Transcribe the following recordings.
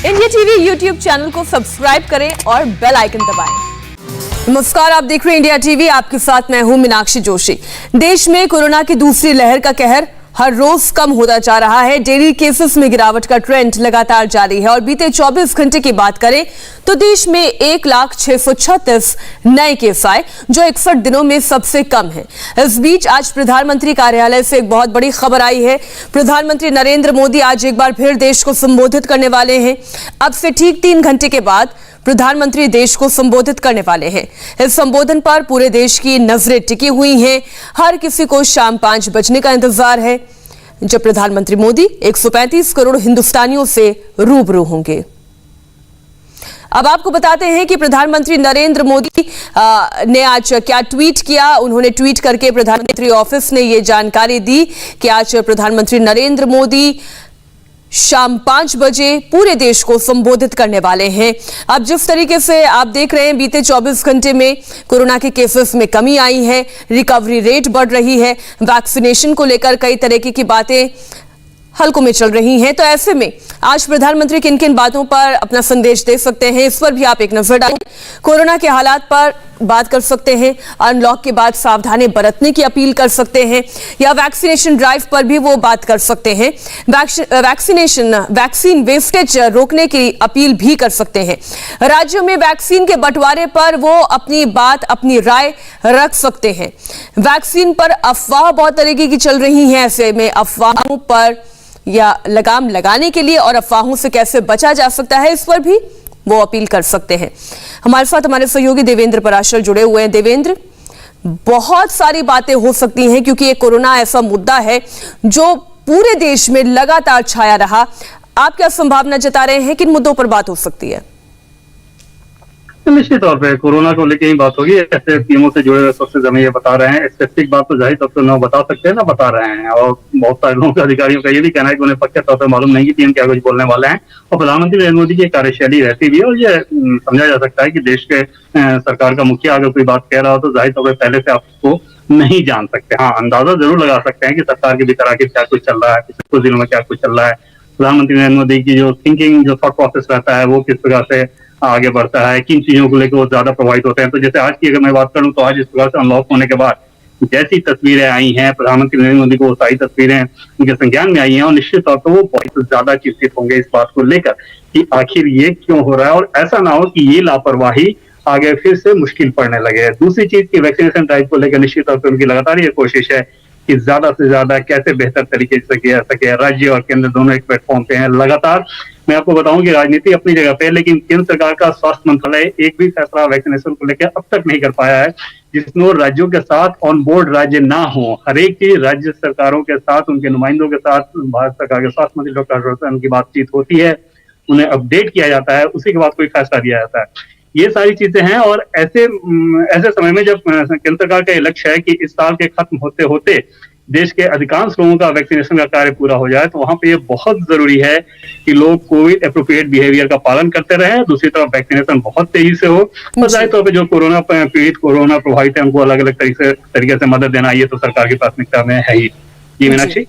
India TV YouTube channel को subscribe करें और बेल आइकन दबाएं। नमस्कार, आप देख रहे हैं इंडिया टीवी। आपके साथ मैं हूं मीनाक्षी जोशी। देश में कोरोना की दूसरी लहर का कहर हर रोज कम होता जा रहा है। डेली केसेस में गिरावट का ट्रेंड लगातार जारी है और बीते 24 घंटे की बात करें तो देश में 1,636 नए केस आए, जो 61 दिनों में सबसे कम है। इस बीच आज प्रधानमंत्री कार्यालय से एक बहुत बड़ी खबर आई है। प्रधानमंत्री नरेंद्र मोदी आज एक बार फिर देश को संबोधित करने वाले हैं। अब से ठीक 3 घंटे के बाद प्रधानमंत्री देश को संबोधित करने वाले हैं। इस संबोधन पर पूरे देश की नजरें टिकी हुई हैं। हर किसी को शाम 5 बजने का इंतजार है, जब प्रधानमंत्री मोदी 135 करोड़ हिंदुस्तानियों से रूबरू होंगे। अब आपको बताते हैं कि प्रधानमंत्री नरेंद्र मोदी ने आज क्या ट्वीट किया। उन्होंने ट्वीट करके प्रधानमंत्री ऑफिस ने ये जानकारी दी कि आज प्रधानमंत्री नरेंद्र मोदी शाम 5 बजे पूरे देश को संबोधित करने वाले हैं। अब जिस तरीके से आप देख रहे हैं, बीते 24 घंटे में कोरोना के केसेस में कमी आई है, रिकवरी रेट बढ़ रही है, वैक्सीनेशन को लेकर कई तरीके की बातें हलकों में चल रही हैं। तो ऐसे में आज प्रधानमंत्री किन किन बातों पर अपना संदेश दे सकते हैं, इस पर भी आप एक नजर डालें। कोरोना के हालात पर बात कर सकते हैं, अनलॉक के बाद सावधानी बरतने की अपील कर सकते हैं, या वैक्सीनेशन ड्राइव पर भी वो बात कर सकते हैं। वैक्सीन वेस्टेज रोकने की अपील भी कर सकते हैं। राज्यों में वैक्सीन के बंटवारे पर वो अपनी बात, अपनी राय रख सकते हैं। वैक्सीन पर अफवाह बहुत तरीके की चल रही हैं। ऐसे में अफवाहों पर या लगाम लगाने के लिए और अफवाहों से कैसे बचा जा सकता है, इस पर भी वो अपील कर सकते हैं। हमारे साथ हमारे सहयोगी देवेंद्र पराशर जुड़े हुए हैं। देवेंद्र, बहुत सारी बातें हो सकती हैं क्योंकि ये कोरोना ऐसा मुद्दा है जो पूरे देश में लगातार छाया रहा। आप क्या संभावना जता रहे हैं, किन मुद्दों पर बात हो सकती है? निश्चित तौर पे कोरोना को लेकर ही बात होगी। ऐसे टीमों से जुड़े हुए सोर्सेज हमें ये बता रहे हैं। स्पेसिफिक बात तो जाहिर तौर पर ना बता सकते हैं, ना बता रहे हैं। और बहुत सारे लोगों के अधिकारियों का ये भी कहना है कि उन्हें पक्के तौर पर मालूम नहीं कि टीम क्या कुछ बोलने वाले हैं। और प्रधानमंत्री नरेंद्र मोदी की कार्यशैली रहती भी है और ये समझा जा सकता है कि देश के सरकार का मुखिया अगर कोई बात कह रहा हो तो जाहिर तौर पर पहले से आपको नहीं जान सकते। हाँ, अंदाजा जरूर लगा सकते हैं कि सरकार के भीतर आखिर क्या कुछ चल रहा है, पिछले कुछ दिनों में क्या कुछ चल रहा है। प्रधानमंत्री नरेंद्र मोदी की जो थिंकिंग, जो थॉट प्रोसेस रहता है, वो किस प्रकार से आगे बढ़ता है, किन चीजों को लेकर वो ज्यादा प्रभावित होते हैं। तो जैसे आज की अगर मैं बात करूं तो आज इस प्रकार से अनलॉक होने के बाद जैसी तस्वीरें आई हैं, प्रधानमंत्री नरेंद्र मोदी को वो सारी तस्वीरें उनके संज्ञान में आई हैं और निश्चित तौर पर वो बहुत ज्यादा चिंतित होंगे इस बात को लेकर कि आखिर ये क्यों हो रहा है और ऐसा ना हो कि ये लापरवाही आगे फिर से मुश्किल पड़ने लगे। दूसरी चीज की वैक्सीनेशन ड्राइव को लेकर निश्चित तौर पर उनकी लगातार ये कोशिश है कि ज्यादा से ज्यादा कैसे बेहतर तरीके से किया जा सके। राज्य और केंद्र दोनों एक प्लेटफॉर्म पे हैं लगातार। मैं आपको बताऊं कि राजनीति अपनी जगह पे है, लेकिन केंद्र सरकार का स्वास्थ्य मंत्रालय एक भी फैसला वैक्सीनेशन को लेकर अब तक नहीं कर पाया है जिसमें राज्यों के साथ ऑन बोर्ड राज्य ना हो। हर एक चीज राज्य सरकारों के साथ, उनके नुमाइंदों के साथ भारत सरकार के स्वास्थ्य मंत्री डॉक्टर हर्षवर्धन की बातचीत होती है, उन्हें अपडेट किया जाता है, उसी के बाद कोई फैसला दिया जाता है। ये सारी चीजें हैं और ऐसे समय में जब केंद्र सरकार का लक्ष्य है कि इस साल के खत्म होते होते देश के अधिकांश लोगों का वैक्सीनेशन का कार्य पूरा हो जाए, तो वहां पे ये बहुत जरूरी है कि लोग कोविड एप्रोप्रिएट बिहेवियर का पालन करते रहें। दूसरी तरफ वैक्सीनेशन बहुत तेजी से हो और जाहिर तौर पे जो कोरोना पीड़ित, कोरोना प्रभावित है, उनको अलग अलग तरीके से मदद देना, ये तो सरकार की प्राथमिकता में है ही। जी मीनाक्षी।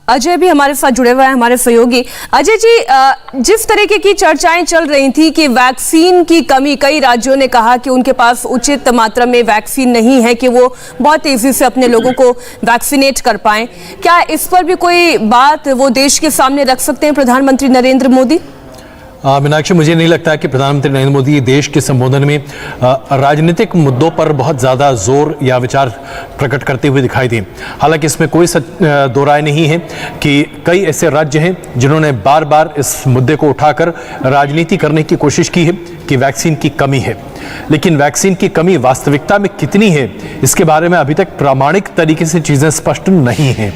अजय भी हमारे साथ जुड़े हुए हैं, हमारे सहयोगी। अजय जी, जिस तरीके की चर्चाएं चल रही थी कि वैक्सीन की कमी, कई राज्यों ने कहा कि उनके पास उचित मात्रा में वैक्सीन नहीं है कि वो बहुत तेजी से अपने लोगों को वैक्सीनेट कर पाएं, क्या इस पर भी कोई बात वो देश के सामने रख सकते हैं प्रधानमंत्री नरेंद्र मोदी? मीनाक्षी, मुझे नहीं लगता है कि प्रधानमंत्री नरेंद्र मोदी देश के संबोधन में राजनीतिक मुद्दों पर बहुत ज़्यादा जोर या विचार प्रकट करते हुए दिखाई दें। हालांकि इसमें कोई दो राय नहीं है कि कई ऐसे राज्य हैं जिन्होंने बार बार इस मुद्दे को उठाकर राजनीति करने की कोशिश की है कि वैक्सीन की कमी है, लेकिन वैक्सीन की कमी वास्तविकता में कितनी है, इसके बारे में अभी तक प्रामाणिक तरीके से चीज़ें स्पष्ट नहीं हैं।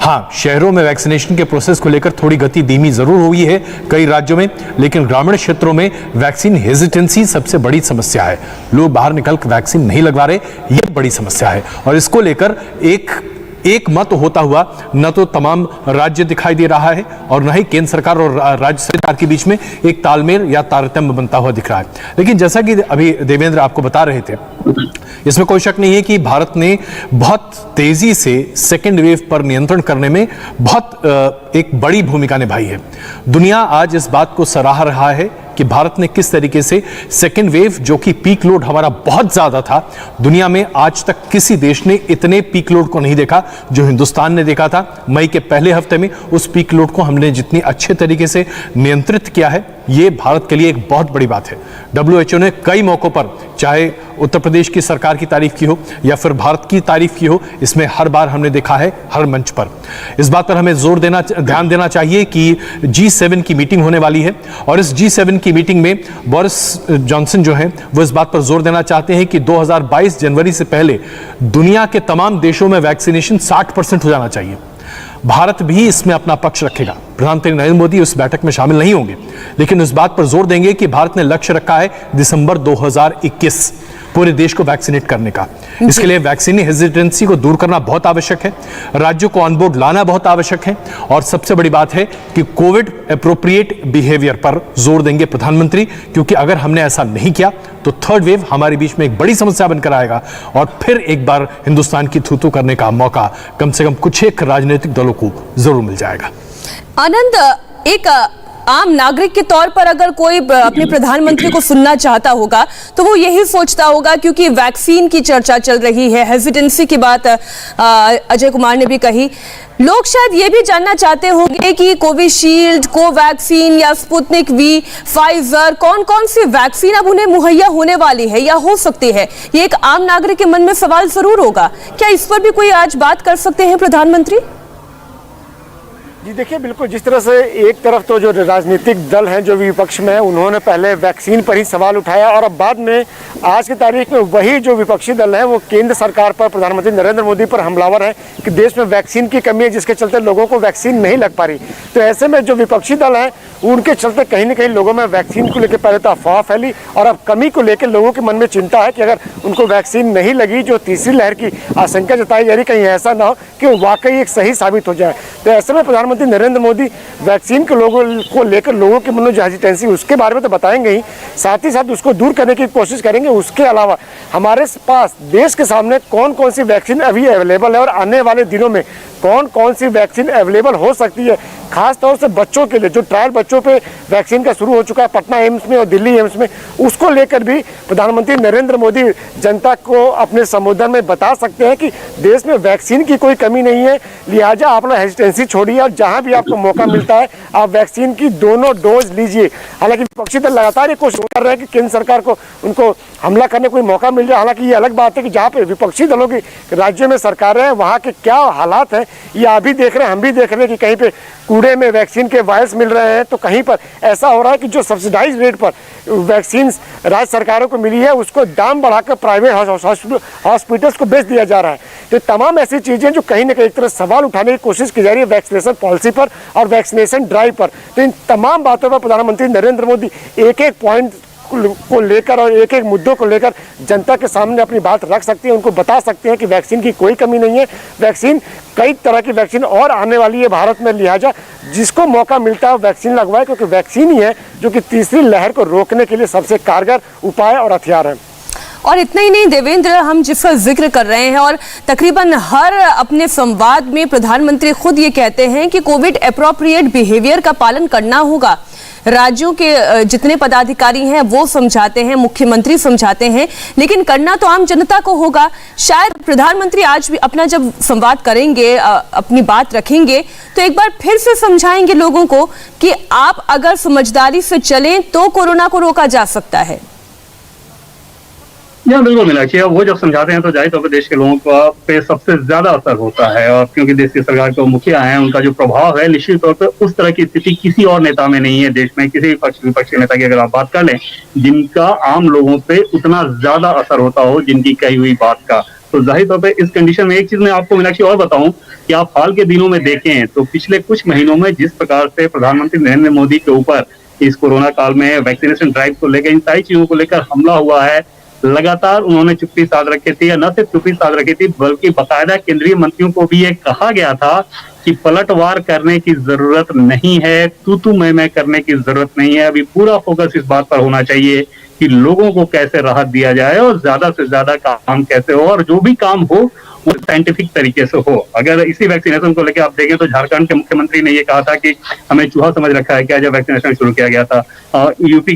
हाँ, शहरों में वैक्सीनेशन के प्रोसेस को लेकर थोड़ी गति धीमी जरूर हुई है कई राज्यों में, लेकिन ग्रामीण क्षेत्रों में वैक्सीन हेजिटेंसी सबसे बड़ी समस्या है। लोग बाहर निकल वैक्सीन नहीं लगवा रहे, ये बड़ी समस्या है और इसको लेकर एक मत होता हुआ न तो तमाम राज्य दिखाई दे रहा है और न ही केंद्र सरकार और राज्य सरकार के बीच में एक तालमेल या तारतम्य बनता हुआ दिख रहा है। लेकिन जैसा कि अभी देवेंद्र आपको बता रहे थे, इसमें कोई शक नहीं है कि भारत ने बहुत तेजी से सेकेंड वेव पर नियंत्रण करने में बहुत एक बड़ी भूमिका निभाई है। दुनिया आज इस बात को सराह रहा है कि भारत ने किस तरीके से सेकेंड वेव, जो कि पीक लोड हमारा बहुत ज्यादा था, दुनिया में आज तक किसी देश ने इतने पीक लोड को नहीं देखा जो हिंदुस्तान ने देखा था। मई के पहले हफ्ते में उस पीक लोड को हमने जितनी अच्छे तरीके से नियंत्रित किया है, ये भारत के लिए एक बहुत बड़ी बात है। WHO ने कई मौकों पर, चाहे उत्तर प्रदेश की सरकार की तारीफ की हो या फिर भारत की तारीफ की हो, इसमें हर बार हमने देखा है हर मंच पर। इस बात पर हमें ध्यान देना चाहिए कि G7 की मीटिंग होने वाली है और इस G7 की मीटिंग में बोरिस जॉनसन जो हैं वो इस बात पर जोर देना चाहते हैं कि 2022 जनवरी से पहले दुनिया के तमाम देशों में वैक्सीनेशन 60% हो जाना चाहिए। भारत भी इसमें अपना पक्ष रखेगा। प्रधानमंत्री नरेंद्र मोदी उस बैठक में शामिल नहीं होंगे, लेकिन इस बात पर जोर देंगे कि भारत ने लक्ष्य रखा है दिसंबर 2021 पूरे देश को वैक्सीनेट करने का। इसके लिए वैक्सीन हेजिटेंसी को दूर करना बहुत आवश्यक है, राज्यों को ऑनबोर्ड लाना बहुत आवश्यक है और सबसे बड़ी बात है कि कोविड एप्रोप्रिएट बिहेवियर पर जोर देंगे प्रधानमंत्री, क्योंकि अगर हमने ऐसा नहीं किया तो थर्ड वेव हमारे बीच में एक बड़ी समस्या बनकर आएगा और फिर एक बार हिंदुस्तान की थू-थू करने का मौका कम से कम कुछ एक राजनीतिक दलों को जरूर मिल जाएगा। आनंद, एक आम नागरिक के तौर पर अगर कोई अपने प्रधानमंत्री को सुनना चाहता होगा तो वो यही सोचता होगा, क्योंकि वैक्सीन की चर्चा चल रही है, हेजिटेंसी की बात अजय कुमार ने भी कही, लोग शायद ये भी जानना चाहते होंगे कि कोविशील्ड, कोवैक्सीन या स्पुतनिक वी, फाइजर, कौन कौन सी वैक्सीन अब उन्हें मुहैया होने वाली है या हो सकती है। ये एक आम नागरिक के मन में सवाल जरूर होगा। क्या इस पर भी कोई आज बात कर सकते हैं प्रधानमंत्री? जी देखिए, बिल्कुल जिस तरह से एक तरफ तो जो राजनीतिक दल हैं जो विपक्ष में, उन्होंने पहले वैक्सीन पर ही सवाल उठाया और अब बाद में आज की तारीख में वही जो विपक्षी दल हैं वो केंद्र सरकार पर, प्रधानमंत्री नरेंद्र मोदी पर हमलावर हैं कि देश में वैक्सीन की कमी है जिसके चलते लोगों को वैक्सीन नहीं लग पा रही। तो ऐसे में जो विपक्षी दल हैं उनके चलते कहीं ना कहीं लोगों में वैक्सीन को लेकर पहले तो अफवाह फैली और अब कमी को लेकर लोगों के मन में चिंता है कि अगर उनको वैक्सीन नहीं लगी, जो तीसरी लहर की आशंका जताई जा रही, कहीं ऐसा ना हो कि वाकई एक सही साबित हो जाए। तो ऐसे में प्रधानमंत्री नरेंद्र मोदी वैक्सीन के लोगों को लेकर लोगों के मन में जो हेजिटेंसी उसके बारे में तो बताएंगे ही, साथ ही साथ उसको दूर करने की कोशिश करेंगे। उसके अलावा हमारे पास देश के सामने कौन कौन सी वैक्सीन अभी अवेलेबल है और आने वाले दिनों में कौन कौन सी वैक्सीन अवेलेबल हो सकती है, खास तौर से बच्चों के लिए जो ट्रायल बच्चों पे वैक्सीन का शुरू हो चुका है पटना एम्स में और दिल्ली एम्स में, उसको लेकर भी प्रधानमंत्री नरेंद्र मोदी जनता को अपने संबोधन में बता सकते हैं कि देश में वैक्सीन की कोई कमी नहीं है, लिहाजा आप लोग हेजिटेंसी छोड़िए और जहां भी आपको मौका मिलता है आप वैक्सीन की दोनों डोज लीजिए। हालांकि विपक्षी दल लगातार ये कोशिश कर रहे हैं कि केंद्र सरकार को उनको हमला करने कोई मौका मिल जाए। हालांकि ये अलग बात है कि जहाँ पे विपक्षी दलों की राज्यों में सरकारें हैं वहाँ के क्या हालात हैं ये आप भी देख रहे हैं, हम भी देख रहे हैं कि कहीं पे कूड़े में वैक्सीन के वायल्स मिल रहे हैं, तो कहीं पर ऐसा हो रहा है कि जो सब्सिडाइज रेट पर वैक्सीन राज्य सरकारों को मिली है उसको दाम बढ़ाकर प्राइवेट हॉस्पिटल्स को बेच दिया जा रहा है। तो तमाम ऐसी चीज़ें जो कहीं ना कहीं एक तरह सवाल उठाने की कोशिश की जा रही है वैक्सीनेशन पॉलिसी पर और वैक्सीनेशन ड्राइव पर। तो इन तमाम बातों पर प्रधानमंत्री नरेंद्र मोदी एक एक पॉइंट को लेकर और एक एक मुद्दों को लेकर जनता के सामने अपनी बात रख सकते हैं, उनको बता सकते हैं कि वैक्सीन की कोई कमी नहीं है, वैक्सीन कई तरह की वैक्सीन और आने वाली है भारत में, लिहाजा जिसको मौका मिलता है वैक्सीन लगवाए, क्योंकि वैक्सीन ही है जो कि तीसरी लहर को रोकने के लिए सबसे कारगर उपाय और हथियार है। और इतना ही नहीं देवेंद्र, हम जिसका जिक्र कर रहे हैं और तकरीबन हर अपने संवाद में प्रधानमंत्री खुद ये कहते हैं कि कोविड एप्रोप्रिएट बिहेवियर का पालन करना होगा। राज्यों के जितने पदाधिकारी हैं वो समझाते हैं, मुख्यमंत्री समझाते हैं, लेकिन करना तो आम जनता को होगा। शायद प्रधानमंत्री आज भी अपना जब संवाद करेंगे, अपनी बात रखेंगे, तो एक बार फिर से समझाएंगे लोगों को कि आप अगर समझदारी से चलें तो कोरोना को रोका जा सकता है। या बिल्कुल मीनाक्षी, वो जब समझाते हैं तो जाहिर तौर पर देश के लोगों को पे सबसे ज्यादा असर होता है, और क्योंकि देश की सरकार के मुखिया हैं उनका जो प्रभाव है निश्चित तौर पर उस तरह की स्थिति किसी और नेता में नहीं है। देश में किसी भी पक्ष विपक्षी नेता की अगर आप बात कर लें जिनका आम लोगों पे उतना ज्यादा असर होता हो जिनकी कही हुई बात का, तो जाहिर तौर पर इस कंडीशन में एक चीज मैं आपको मीनाक्षी और बताऊं कि आप हाल के दिनों में देखें तो पिछले कुछ महीनों में जिस प्रकार से प्रधानमंत्री नरेंद्र मोदी के ऊपर इस कोरोना काल में वैक्सीनेशन ड्राइव को लेकर इन सारी चीजों को लेकर हमला हुआ है, लगातार उन्होंने चुप्पी साध रखी थी, या न सिर्फ चुप्पी साध रखी थी बल्कि बाकायदा केंद्रीय मंत्रियों को भी ये कहा गया था कि पलटवार करने की जरूरत नहीं है, तू मैं करने की जरूरत नहीं है। अभी पूरा फोकस इस बात पर होना चाहिए कि लोगों को कैसे राहत दिया जाए और ज्यादा से ज्यादा काम कैसे हो, और जो भी काम हो वो साइंटिफिक तरीके से हो। अगर इसी वैक्सीनेशन को लेकर आप देखें तो झारखंड के मुख्यमंत्री ने ये कहा था कि हमें चूहा समझ रखा है क्या, जब वैक्सीनेशन शुरू किया गया था। यूपी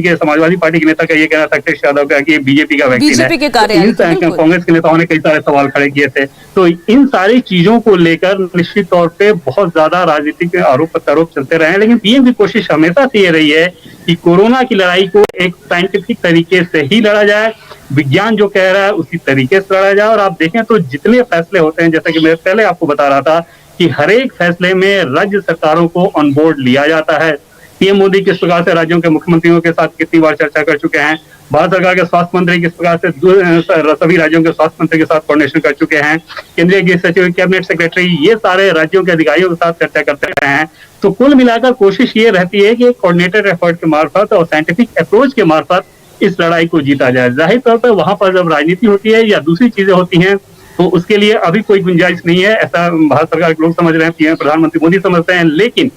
के समाजवादी पार्टी के नेता का ये कहना था अखिलेश यादव का कि ये बीजेपी का वैक्सीन है। कांग्रेस के नेताओं ने कई सारे सवाल खड़े किए थे। तो इन सारी चीजों को लेकर निश्चित तौर पे बहुत ज्यादा राजनीतिक आरोप प्रत्यारोप चलते रहे, लेकिन पीएम की कोशिश हमेशा से ये रही है कि कोरोना की लड़ाई को एक साइंटिफिक तरीके से ही लड़ा जाए, विज्ञान जो कह रहा है उसी तरीके से लड़ा जाए। और आप देखें तो जितने फैसले होते हैं, जैसा कि मैं पहले आपको बता रहा था कि हर एक फैसले में राज्य सरकारों को ऑन बोर्ड लिया जाता है। पीएम मोदी किस प्रकार से राज्यों के मुख्यमंत्रियों के साथ कितनी बार चर्चा कर चुके हैं, भारत सरकार के स्वास्थ्य मंत्री किस प्रकार से सभी राज्यों के स्वास्थ्य मंत्री के साथ कोऑर्डिनेशन कर चुके हैं, केंद्रीय गृह सचिव, कैबिनेट सेक्रेटरी, ये सारे राज्यों के अधिकारियों के साथ चर्चा करते रहे हैं। तो कुल मिलाकर कोशिश ये रहती है कि कोऑर्डिनेटेड एफर्ट के मार्फत और साइंटिफिक अप्रोच के मार्फत इस लड़ाई को जीता जाए। जाहिर तौर पर वहां पर जब राजनीति होती है या दूसरी चीजें होती हैं तो उसके लिए अभी कोई गुंजाइश नहीं है, ऐसा भारत सरकार के लोग समझ रहे हैं, पीएम प्रधानमंत्री मोदी समझते हैं। लेकिन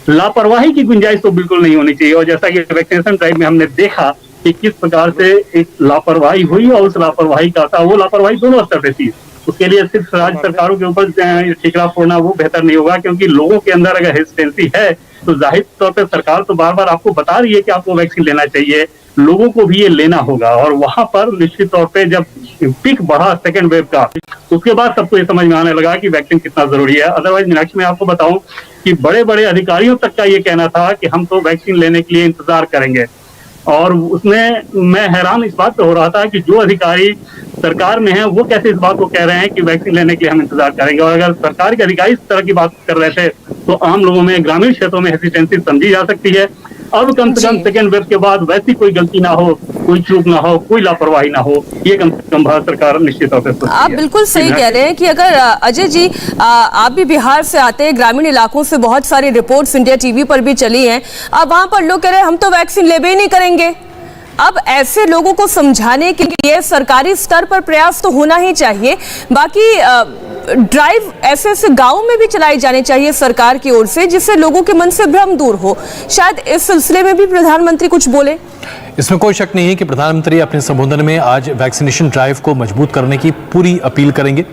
लापरवाही की गुंजाइश तो बिल्कुल नहीं होनी चाहिए। और जैसा कि वैक्सीनेशन ड्राइव में हमने देखा कि किस प्रकार से एक लापरवाही हुई और उस लापरवाही का था, वो लापरवाही दोनों स्तर पे थी। उसके लिए सिर्फ राज्य सरकारों के ऊपर ठिकरा फोड़ना वो बेहतर नहीं होगा, क्योंकि लोगों के अंदर अगर हेजिटेंसी है तो जाहिर तौर पर सरकार तो बार बार आपको बता रही है कि आपको वैक्सीन लेना चाहिए, लोगों को भी ये लेना होगा। और वहां पर निश्चित तौर पे जब पीक बढ़ा सेकेंड वेव का, उसके बाद सबको ये समझ में आने लगा कि वैक्सीन कितना जरूरी है। अदरवाइज मीनाक्षी, मैं आपको बताऊं कि बड़े बड़े अधिकारियों तक का ये कहना था कि हम तो वैक्सीन लेने के लिए इंतजार करेंगे। और उसमें मैं हैरान इस बात पे हो रहा था कि जो अधिकारी सरकार में हैं वो कैसे इस बात को कह रहे हैं कि वैक्सीन लेने के लिए हम इंतजार करेंगे। और अगर सरकार के अधिकारी इस तरह की बात कर रहे थे तो आम लोगों में, ग्रामीण क्षेत्रों में हेजिटेंसी समझी जा सकती है। अब कम से कम सेकेंड वेव के बाद वैसी कोई गलती ना हो, कोई चूक ना हो, कोई लापरवाही ना हो, ये कम से कम भारत सरकार निश्चित तौर पर। आप बिल्कुल सही कह रहे हैं कि अगर अजय जी आप भी बिहार से आते हैं, ग्रामीण इलाकों से बहुत सारी रिपोर्ट्स इंडिया टीवी पर भी चली हैं। अब वहां पर लोग कह रहे हैं हम तो वैक्सीन लेबे ही नहीं करेंगे। अब ऐसे लोगों को समझाने के लिए सरकारी स्तर पर प्रयास तो होना ही चाहिए। बाकी ड्राइव ऐसे ऐसे गांवों में भी चलाई जानी चाहिए सरकार की ओर से, जिससे लोगों के मन से भ्रम दूर हो। शायद इस सिलसिले में भी प्रधानमंत्री कुछ बोले। इसमें कोई शक नहीं है कि प्रधानमंत्री अपने संबोधन में आज वैक्सीनेशन ड्राइव को मजबूत करने की पूरी अपील करेंगे,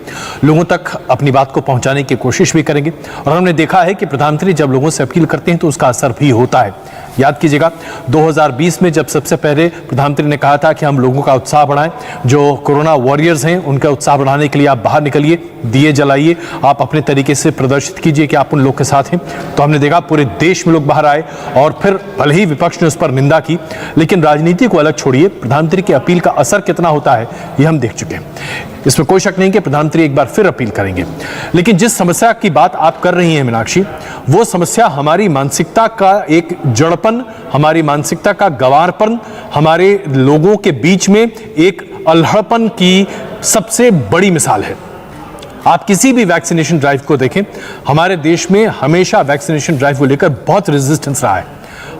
लोगों तक अपनी बात को पहुंचाने की कोशिश भी करेंगे। और हमने देखा है कि प्रधानमंत्री जब लोगों से अपील करते हैं तो उसका असर भी होता है। याद कीजिएगा 2020 में जब सबसे पहले प्रधानमंत्री ने कहा था कि हम लोगों का उत्साह बढ़ाएं, जो कोरोना वॉरियर्स हैं उनका उत्साह बढ़ाने के लिए आप बाहर निकलिए, दिए जलाइए, आप अपने तरीके से प्रदर्शित कीजिए कि आप उन लोग के साथ हैं। तो हमने देखा पूरे देश में लोग बाहर आए और फिर भले ही विपक्ष ने उस पर निंदा की, लेकिन राजनीति को अलग छोड़िए, प्रधानमंत्री की अपील का असर कितना होता है ये हम देख चुके हैं। इसमें कोई शक नहीं कि प्रधानमंत्री एक बार फिर अपील करेंगे। लेकिन जिस समस्या की बात आप कर रही हैं मीनाक्षी, वो समस्या हमारी मानसिकता का एक जड़पन, हमारी मानसिकता का गंवारपन, हमारे लोगों के बीच में एक अल्हड़पन की सबसे बड़ी मिसाल है। आप किसी भी वैक्सीनेशन ड्राइव को देखें, हमारे देश में हमेशा वैक्सीनेशन ड्राइव को लेकर बहुत रेजिस्टेंस रहा है।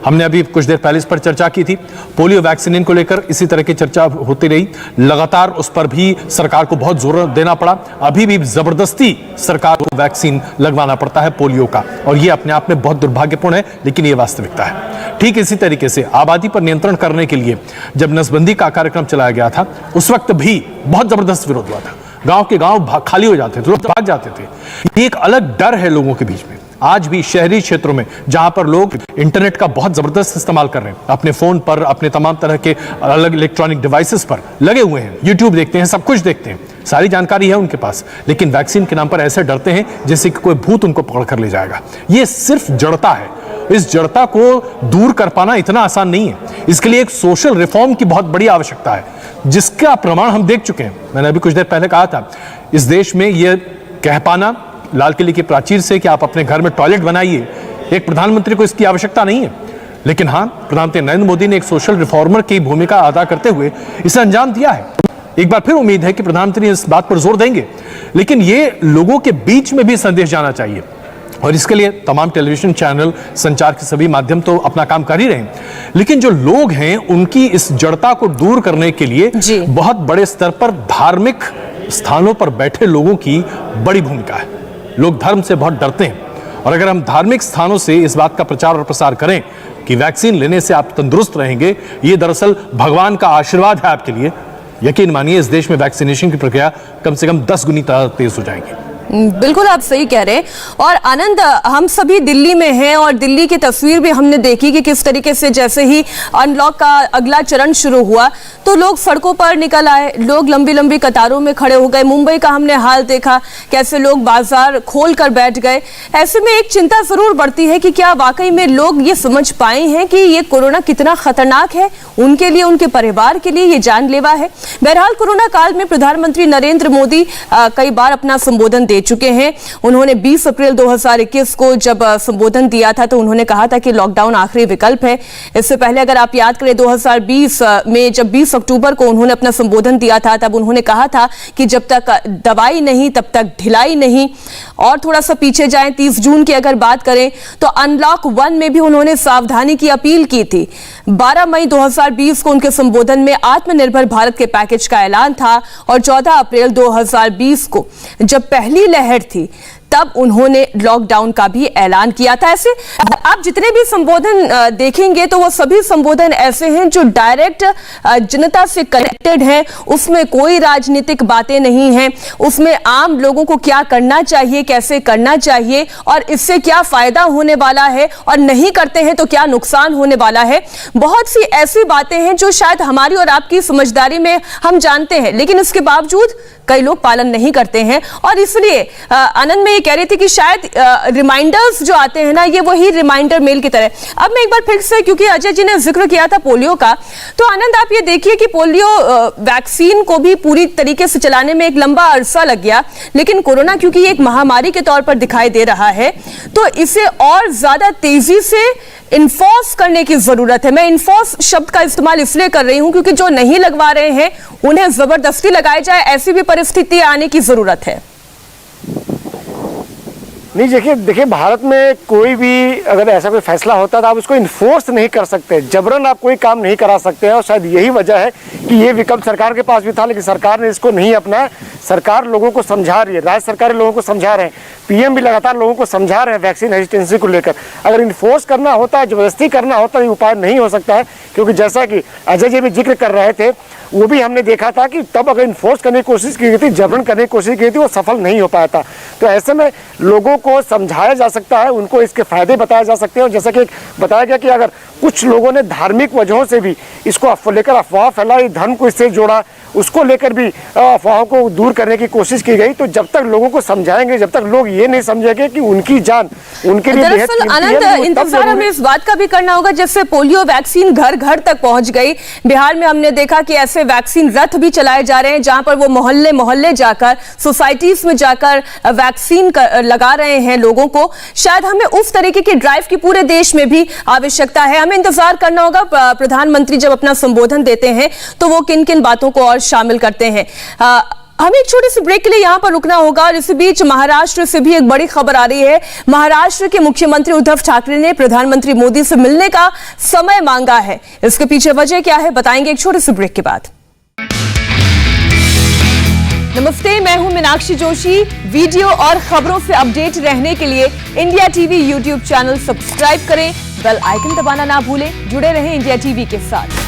हमने अभी कुछ देर पहले इस पर चर्चा की थी, पोलियो वैक्सीन को लेकर इसी तरह की चर्चा होती रही, लगातार उस पर भी सरकार को बहुत जोर देना पड़ा। अभी भी जबरदस्ती सरकार को वैक्सीन लगवाना पड़ता है पोलियो का, और ये अपने आप में बहुत दुर्भाग्यपूर्ण है, लेकिन ये वास्तविकता है। ठीक इसी तरीके से आबादी पर नियंत्रण करने के लिए जब नसबंदी का कार्यक्रम चलाया गया था, उस वक्त भी बहुत जबरदस्त विरोध हुआ था। गांव के गांव खाली हो जाते थे, लोग भाग जाते थे। ये एक अलग डर है लोगों के बीच में। आज भी शहरी क्षेत्रों में जहां पर लोग इंटरनेट का बहुत जबरदस्त इस्तेमाल कर रहे हैं, अपने फोन पर, अपने तमाम तरह के अलग इलेक्ट्रॉनिक डिवाइसेस पर लगे हुए हैं, यूट्यूब देखते हैं, सब कुछ देखते हैं, सारी जानकारी है उनके पास, लेकिन वैक्सीन के नाम पर ऐसे डरते हैं जैसे कि कोई भूत उनको पकड़ कर ले जाएगा। ये सिर्फ जड़ता है। इस जड़ता को दूर कर पाना इतना आसान नहीं है। इसके लिए एक सोशल रिफॉर्म की बहुत बड़ी आवश्यकता है, जिसका प्रमाण हम देख चुके हैं। मैंने अभी कुछ देर पहले कहा था, इस देश में यह कह पाना लाल किले की प्राचीर से कि आप अपने घर में टॉयलेट बनाइए, एक प्रधानमंत्री को इसकी आवश्यकता नहीं है। लेकिन हाँ, प्रधानमंत्री नरेंद्र मोदी ने एक सोशल रिफॉर्मर की भूमिका अदा करते हुए इसे अंजाम दिया है। एक बार फिर उम्मीद है कि प्रधानमंत्री इस बात पर जोर देंगे, लेकिन ये लोगों के बीच में भी संदेश जाना चाहिए और इसके लिए तमाम टेलीविजन चैनल, संचार के सभी माध्यम तो अपना काम कर ही रहे हैं, लेकिन जो लोग हैं उनकी इस जड़ता को दूर करने के लिए बहुत बड़े स्तर पर धार्मिक स्थानों पर बैठे लोगों की बड़ी भूमिका है। लोग धर्म से बहुत डरते हैं, और अगर हम धार्मिक स्थानों से इस बात का प्रचार और प्रसार करें कि वैक्सीन लेने से आप तंदुरुस्त रहेंगे, ये दरअसल भगवान का आशीर्वाद है आपके लिए, यकीन मानिए इस देश में वैक्सीनेशन की प्रक्रिया कम से कम 10 गुनी तेज हो जाएगी। बिल्कुल आप सही कह रहे हैं। और आनंद, हम सभी दिल्ली में हैं और दिल्ली की तस्वीर भी हमने देखी कि किस तरीके से जैसे ही अनलॉक का अगला चरण शुरू हुआ तो लोग सड़कों पर निकल आए, लोग लंबी लंबी कतारों में खड़े हो गए। मुंबई का हमने हाल देखा, कैसे लोग बाजार खोल कर बैठ गए। ऐसे में एक चिंता जरूर बढ़ती है कि क्या वाकई में लोग ये समझ पाए हैं कि ये कोरोना कितना खतरनाक है उनके लिए, उनके परिवार के लिए, ये जानलेवा है। बहरहाल कोरोना काल में प्रधानमंत्री नरेंद्र मोदी कई बार अपना संबोधन दे चुके हैं। उन्होंने 20 अप्रैल 2021 को जब संबोधन दिया था तो उन्होंने कहा था कि लॉकडाउन आखिरी विकल्प है। इससे पहले अगर आप याद करें 2020 में जब 20 अक्टूबर को उन्होंने अपना संबोधन दिया था तब उन्होंने कहा था कि जब तक दवाई नहीं तब तक ढिलाई नहीं। और थोड़ा सा पीछे जाएं, 30 जून की अगर बात करें तो अनलॉक 1 में भी उन्होंने सावधानी की अपील की थी। 12 मई 2020 को उनके संबोधन में आत्मनिर्भर भारत के पैकेज का ऐलान था और 14 अप्रैल 2020 को जब पहली लहर थी तब उन्होंने लॉकडाउन का भी ऐलान किया था। ऐसे आप जितने भी संबोधन देखेंगे तो वो सभी संबोधन ऐसे हैं जो डायरेक्ट जनता से कनेक्टेड हैं। उसमें कोई राजनीतिक बातें नहीं हैं, उसमें आम लोगों को क्या करना चाहिए, कैसे करना चाहिए और इससे क्या फायदा होने वाला है और नहीं करते हैं तो क्या नुकसान होने वाला है। बहुत सी ऐसी बातें हैं जो शायद हमारी और आपकी समझदारी में हम जानते हैं, लेकिन इसके बावजूद कई लोग पालन नहीं करते हैं। और इसलिए आनंद में ये कह रही थी कि शायद रिमाइंडर्स जो आते हैं ना, ये वही रिमाइंडर मेल की तरह। अब मैं एक बार फिर से, क्योंकि अजय जी ने जिक्र किया था पोलियो का, तो आनंद आप ये देखिए कि पोलियो वैक्सीन को भी पूरी तरीके से चलाने में एक लंबा अरसा लग गया, लेकिन कोरोना क्योंकि एक महामारी के तौर पर दिखाई दे रहा है तो इसे और ज्यादा तेजी से इन्फोर्स करने की जरूरत है। मैं इन्फोर्स शब्द का इस्तेमाल इसलिए कर रही हूं क्योंकि जो नहीं लगवा रहे हैं उन्हें जबरदस्ती लगाई जाए, ऐसी भी परिस्थिति आने की जरूरत है। नहीं, देखिए भारत में कोई भी अगर ऐसा कोई फैसला होता तो आप उसको इन्फोर्स नहीं कर सकते, जबरन आप कोई काम नहीं करा सकते हैं। और शायद यही वजह है कि ये विकल्प सरकार के पास भी था, लेकिन सरकार ने इसको नहीं अपनाया। सरकार लोगों को समझा रही है, राज्य सरकारें लोगों को समझा रहे हैं, पीएम भी लगातार लोगों को समझा रहे हैं वैक्सीन हेजिटेंसी को लेकर। अगर इन्फोर्स करना होता है, जबरदस्ती करना होता है, ये उपाय नहीं हो सकता है। क्योंकि जैसा कि अजय जी भी जिक्र कर रहे थे, वो भी हमने देखा था कि तब अगर इन्फोर्स करने की कोशिश की गई थी, जबरन करने की कोशिश की गई थी, वो सफल नहीं हो पाया था। तो ऐसे में लोगों को समझाया जा सकता है, उनको इसके फायदे बताए जा सकते हैं। और जैसा कि बताया गया कि अगर कुछ लोगों ने धार्मिक वजहों से भी इसको लेकर अफवाह फैलाई, धर्म को इससे जोड़ा, उसको लेकर भी अफवाहों को दूर करने की कोशिश की गई। तो जब तक लोगों को समझाएंगे, जब तक लोग ये नहीं समझेंगे कि उनकी जान उनके लिए बेहद कीमती है, आनंद इंतजार हमें इस बात का भी करना होगा, जैसे पोलियो वैक्सीन घर घर तक पहुंच गई। बिहार में हमने देखा कि ऐसे वैक्सीन रथ भी चलाए जा रहे हैं जहां पर वो मोहल्ले मोहल्ले जाकर, सोसाइटीज में जाकर वैक्सीन लगा रहे हैं लोगों को। शायद हमें उस तरीके की ड्राइव की पूरे देश में भी आवश्यकता है। हमें इंतजार करना होगा प्रधानमंत्री जब अपना संबोधन देते हैं तो वो किन किन बातों को और शामिल करते हैं। हमें एक छोटी सी ब्रेक के लिए यहां पर रुकना होगा। और इसी बीच महाराष्ट्र से भी एक बड़ी खबर आ रही है। महाराष्ट्र के मुख्यमंत्री उद्धव ठाकरे ने प्रधानमंत्री मोदी से मिलने का समय मांगा है। इसके पीछे वजह क्या है बताएंगे एक छोटे से ब्रेक के बाद। नमस्ते, मैं हूं मीनाक्षी जोशी। वीडियो और खबरों से अपडेट रहने के लिए India TV YouTube channel subscribe करें, बेल आइकन दबाना ना भूलें। जुड़े रहें इंडिया टीवी के साथ।